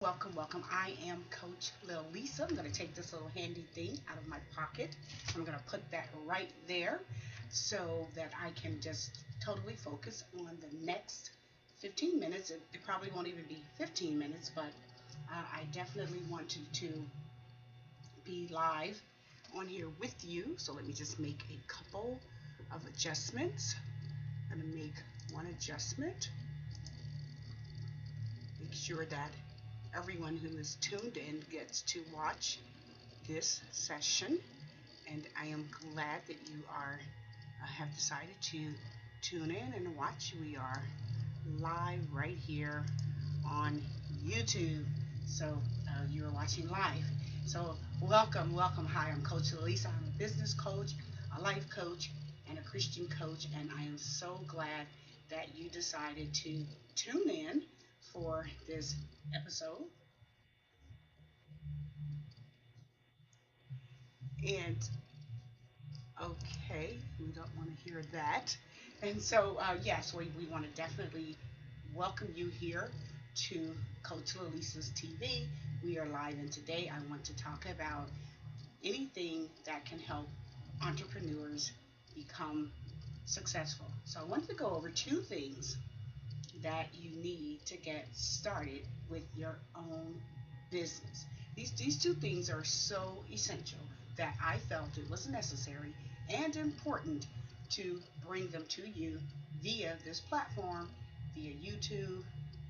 Welcome, welcome. I am Coach Lil Lisa. I'm going to take this little handy thing out of my pocket. I'm going to put that right there so that I can just totally focus on the next 15 minutes. It probably won't even be 15 minutes, but I definitely want to be live on here with you. So let me just make a couple of adjustments. I'm going to make one adjustment. Make sure that everyone who is tuned in gets to watch this session, and I am glad that you have decided to tune in and watch. We are live right here on YouTube, so you are watching live. So welcome, welcome. Hi, I'm Coach Elisa. I'm a business coach, a life coach, and a Christian coach, and I am so glad that you decided to tune in for this episode. And okay, we don't want to hear that. And so, yes, we want to definitely welcome you here to Coach Lisa's TV. We are live, and today I want to talk about anything that can help entrepreneurs become successful. So, I want to go over two things that you need to get started with your own business. These two things are so essential that I felt it was necessary and important to bring them to you via this platform, via YouTube,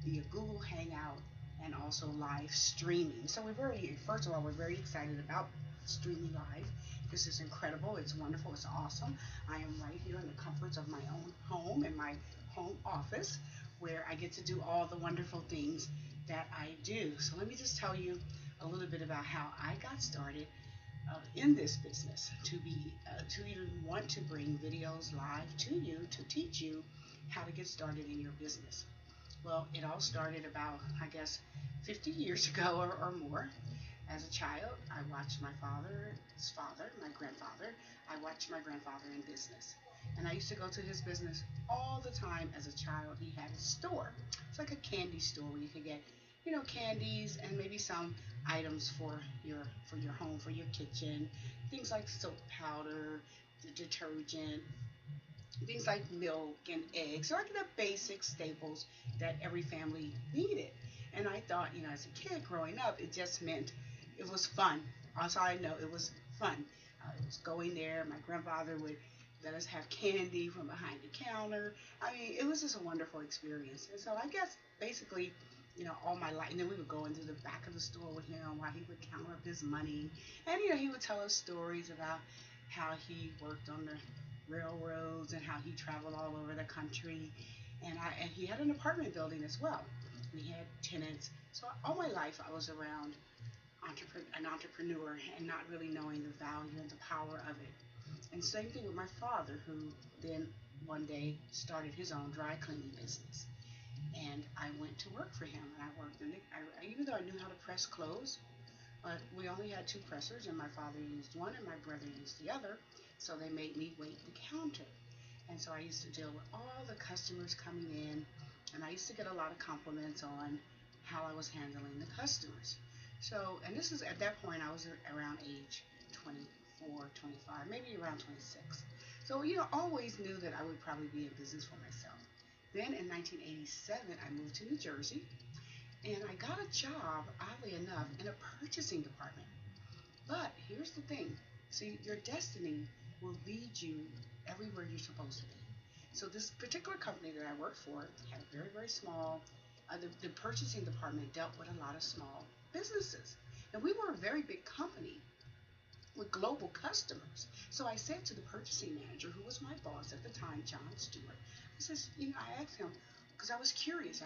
via Google Hangout, and also live streaming. So first of all, we're very excited about streaming live. This is incredible. It's wonderful. It's awesome. I am right here in the comforts of my own home, in my home office, where I get to do all the wonderful things that I do. So let me just tell you a little bit about how I got started in this business to even want to bring videos live to you to teach you how to get started in your business. Well, it all started about, I guess, 50 years ago or more. As a child, I watched my father's father, my grandfather. I watched my grandfather in business. And I used to go to his business all the time as a child. He had a store. It's like a candy store where you could get, candies and maybe some items for your home, for your kitchen. Things like soap powder, the detergent, things like milk and eggs, like the basic staples that every family needed. And I thought, as a kid growing up, it just meant it was fun. Also, I know it was fun. It was going there. My grandfather would let us have candy from behind the counter. I mean, it was just a wonderful experience. And so I guess basically, all my life, and then we would go into the back of the store with him while he would count up his money. And, he would tell us stories about how he worked on the railroads and how he traveled all over the country. And he had an apartment building as well. And he had tenants. So all my life I was around an entrepreneur and not really knowing the value and the power of it. And same thing with my father, who then one day started his own dry cleaning business. And I went to work for him, and I worked in even though I knew how to press clothes, but we only had two pressers, and my father used one and my brother used the other. So they made me wait the counter. And so I used to deal with all the customers coming in, and I used to get a lot of compliments on how I was handling the customers. So, and this is at that point, I was around age 24, 25, maybe around 26. So, always knew that I would probably be in business for myself. Then in 1987, I moved to New Jersey, and I got a job, oddly enough, in a purchasing department. But here's the thing. See, your destiny will lead you everywhere you're supposed to be. So this particular company that I worked for had a very, very small, the purchasing department dealt with a lot of small businesses. And we were a very big company with global customers. So I said to the purchasing manager, who was my boss at the time, John Stewart, I asked him, because I was curious.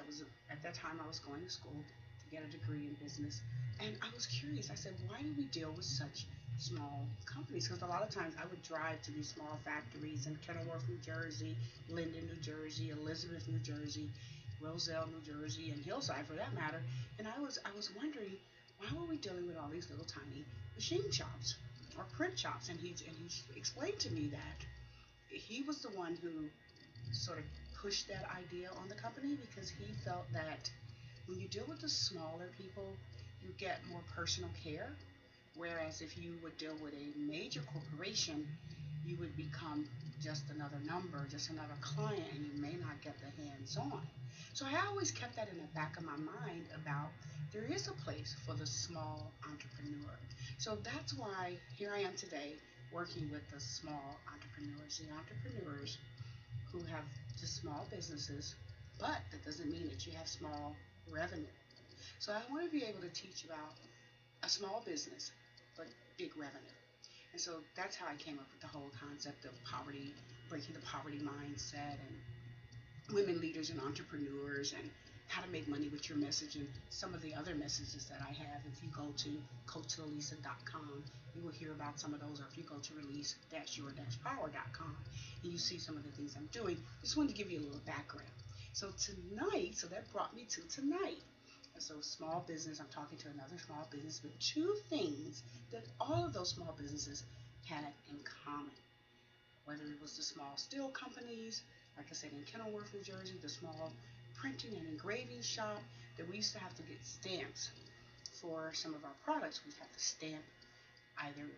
At that time, I was going to school to get a degree in business. And I was curious. I said, why do we deal with such small companies? Because a lot of times I would drive to these small factories in Kenilworth, New Jersey, Linden, New Jersey, Elizabeth, New Jersey, Roselle, New Jersey, and Hillside for that matter. And I was wondering, why were we dealing with all these little tiny machine shops or print shops? And he explained to me that he was the one who sort of pushed that idea on the company because he felt that When you deal with the smaller people, you get more personal care. Whereas if you would deal with a major corporation, you would become just another number, just another client, and you may not get the hands on. So I always kept that in the back of my mind about there is a place for the small entrepreneur. So that's why here I am today working with the small entrepreneurs, the entrepreneurs who have just small businesses, but that doesn't mean that you have small revenue. So I want to be able to teach about a small business, but big revenue. And so that's how I came up with the whole concept of poverty, breaking the poverty mindset, and women leaders and entrepreneurs, and how to make money with your message, and some of the other messages that I have. If you go to coachlalisa.com, you will hear about some of those, or if you go to release-your-power.com, and you see some of the things I'm doing. Just wanted to give you a little background. So tonight, so that brought me to tonight. So small business, I'm talking to another small business with two things that all of those small businesses had in common. Whether it was the small steel companies, like I said, in Kenilworth, New Jersey, the small printing and engraving shop, that we used to have to get stamps for some of our products. We'd have to stamp either,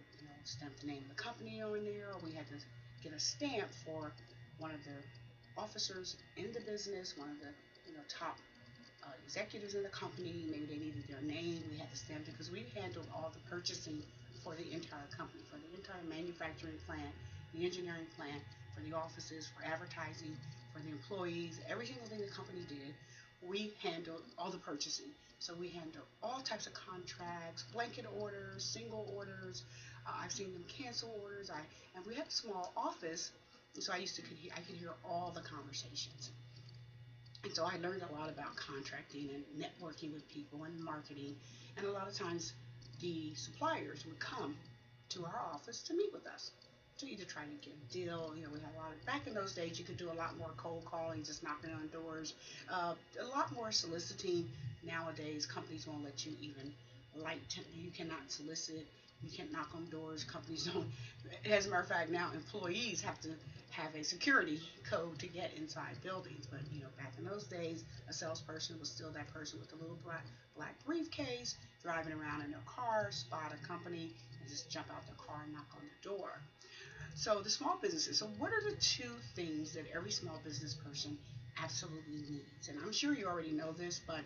stamp the name of the company on there, or we had to get a stamp for one of the officers in the business, one of the, top executives in the company. Maybe they needed their name. We had to stamp it because we handled all the purchasing for the entire company, for the entire manufacturing plant, the engineering plant, for the offices, for advertising, for the employees, every single thing the company did. We handled all the purchasing. So we handled all types of contracts, blanket orders, single orders. I've seen them cancel orders. And we had a small office, so I could hear all the conversations. And so I learned a lot about contracting and networking with people and marketing. And a lot of times the suppliers would come to our office to meet with us to either try to get a deal. We had a lot of, back in those days, you could do a lot more cold calling, just knocking on doors, a lot more soliciting. Nowadays, companies won't let you even you cannot solicit, you can't knock on doors. Companies don't. As a matter of fact, now employees have to have a security code to get inside buildings. But back in those days, a salesperson was still that person with a little black briefcase, driving around in their car, spot a company, and just jump out their car and knock on the door. So the small businesses. So what are the two things that every small business person absolutely needs? And I'm sure you already know this, but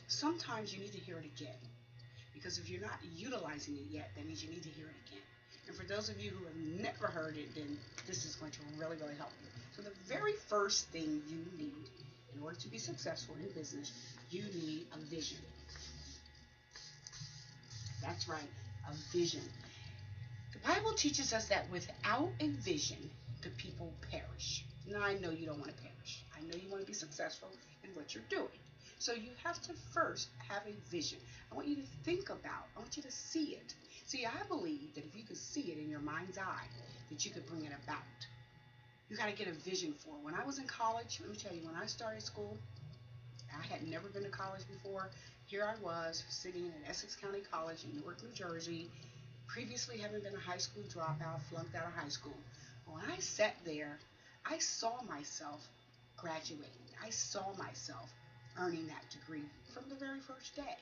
sometimes you need to hear it again. Because if you're not utilizing it yet, that means you need to hear it again. And for those of you who have never heard it, then this is going to really, really help you. So the very first thing you need in order to be successful in business, you need a vision. That's right, a vision. The Bible teaches us that without a vision, the people perish. Now, I know you don't want to perish. I know you want to be successful in what you're doing. So you have to first have a vision. I want you to think about, I want you to see it. See, I believe that if you could see it in your mind's eye, that you could bring it about. You got to get a vision for it. When I was in college, let me tell you, when I started school, I had never been to college before. Here I was sitting at Essex County College in Newark, New Jersey, previously having been a high school dropout, flunked out of high school. When I sat there, I saw myself graduating. I saw myself earning that degree from the very first day.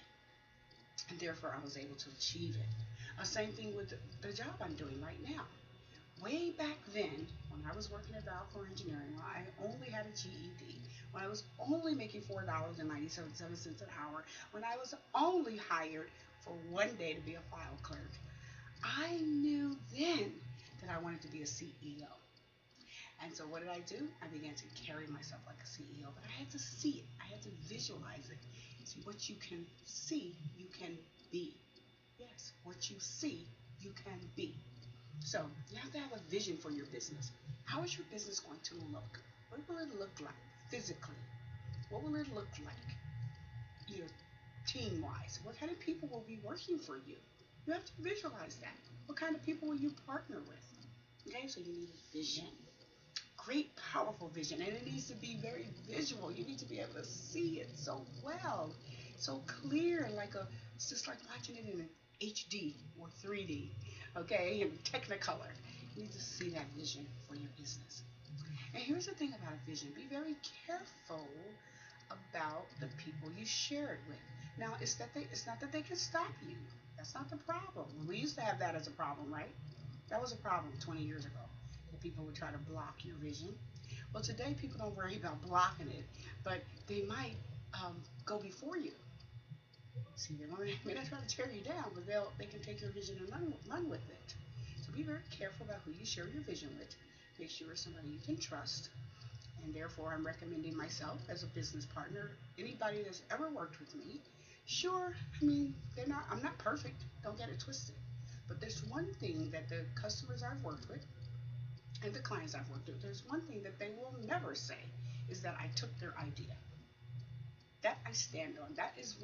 And therefore, I was able to achieve it. Same thing with the job I'm doing right now. Way back then, when I was working at Valcor Engineering, when I only had a GED, when I was only making $4.97 an hour, when I was only hired for one day to be a file clerk, I knew then that I wanted to be a CEO. And so what did I do? I began to carry myself like a CEO, but I had to see it. I had to visualize it. See, what you can see, you can be. Yes, what you see, you can be. So you have to have a vision for your business. How is your business going to look? What will it look like physically? What will it look like, team-wise? What kind of people will be working for you? You have to visualize that. What kind of people will you partner with? Okay, so you need a vision. Great, powerful vision, and it needs to be very visual. You need to be able to see it so well, so clear, it's just like watching it in HD or 3D, okay, in Technicolor. You need to see that vision for your business. And here's the thing about a vision. Be very careful about the people you share it with. Now, it's not that they can stop you. That's not the problem. We used to have that as a problem, right? That was a problem 20 years ago. That people would try to block your vision. Well, today people don't worry about blocking it, but they might go before you. See, may not try to tear you down, but they can take your vision and run with it. So be very careful about who you share your vision with. Make sure it's somebody you can trust. And therefore, I'm recommending myself as a business partner. Anybody that's ever worked with me, sure, I mean, I'm not perfect. Don't get it twisted. But there's one thing that the customers I've worked with and the clients I've worked with, there's one thing that they will never say is that I took their idea. That I stand on. That is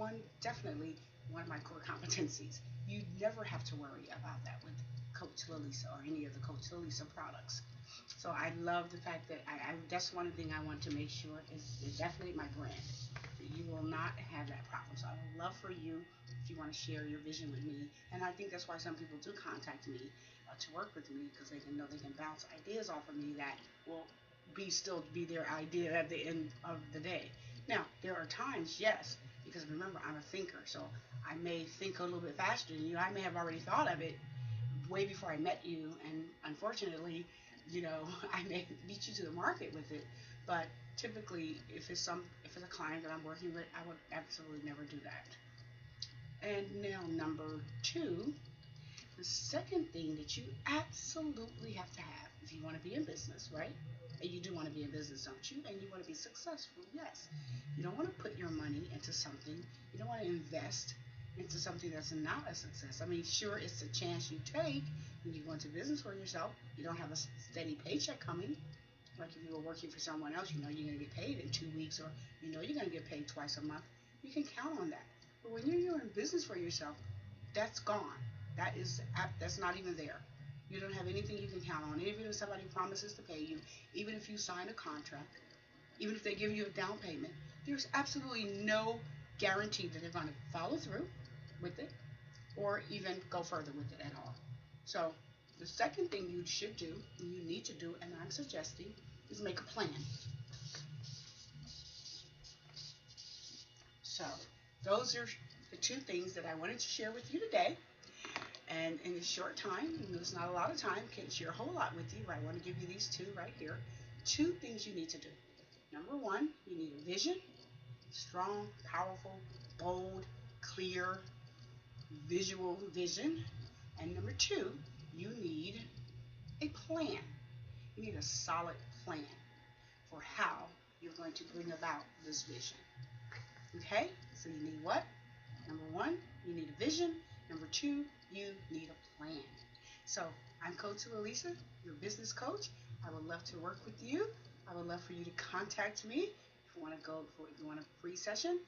definitely one of my core competencies. You never have to worry about that with Coach Lalisa or any of the Coach Lalisa products. So I love the fact that that's one thing I want to make sure is definitely my brand. You will not have that problem. So I would love for you if you want to share your vision with me. And I think that's why some people do contact me to work with me, because they can know they can bounce ideas off of me that will still be their idea at the end of the day. Now, there are times, yes, because remember, I'm a thinker, so I may think a little bit faster than you. I may have already thought of it way before I met you, and unfortunately, I may beat you to the market with it. But typically, if it's a client that I'm working with, I would absolutely never do that. And now, number two, the second thing that you absolutely have to have if you want to be in business, right? And you do want to be in business, don't you? And you want to be successful, yes. You don't want to put your money into something. You don't want to invest into something that's not a success. I mean, sure, it's a chance you take when you go into business for yourself. You don't have a steady paycheck coming. Like if you were working for someone else, you're going to get paid in 2 weeks, or you're going to get paid twice a month. You can count on that. But when you're in business for yourself, that's gone. That's not even there. You don't have anything you can count on. Even if somebody promises to pay you, even if you sign a contract, even if they give you a down payment, there's absolutely no guarantee that they're going to follow through with it or even go further with it at all. So the second thing you should do, you need to do, and I'm suggesting, is make a plan. So those are the two things that I wanted to share with you today. And in this short time, there's not a lot of time, can't share a whole lot with you, but I want to give you these two right here. Two things you need to do. Number one, you need a vision, strong, powerful, bold, clear, visual vision. And number two, you need a plan. You need a solid plan for how you're going to bring about this vision. Okay? So you need what? Number one, you need a vision. Number two, you need a plan. So I'm Coach Lalisa, your business coach. I would love to work with you. I would love for you to contact me if you want a free session.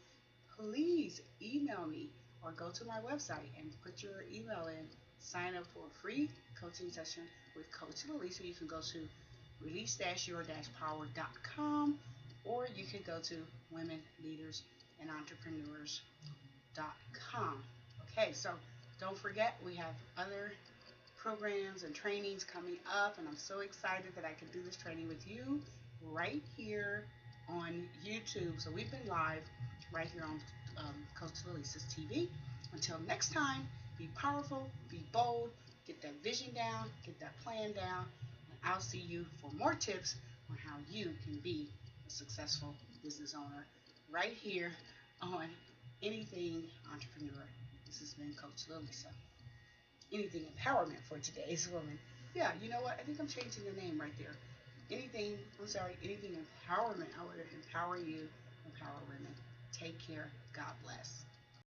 Please email me or go to my website and put your email in. Sign up for a free coaching session with Coach Lalisa. You can go to release-your-power.com, or you can go to womenleadersandentrepreneurs.com. Okay, so don't forget, we have other programs and trainings coming up, and I'm so excited that I can do this training with you right here on YouTube. So we've been live right here on Coach Lalisa's TV. Until next time, be powerful, be bold, get that vision down, get that plan down, and I'll see you for more tips on how you can be a successful business owner right here on Anything Entrepreneur. This has been Coach Lalisa. Anything Empowerment for today's woman. Yeah, you know what? I think I'm changing the name right there. Anything Empowerment. I want to empower you, empower women. Take care. God bless.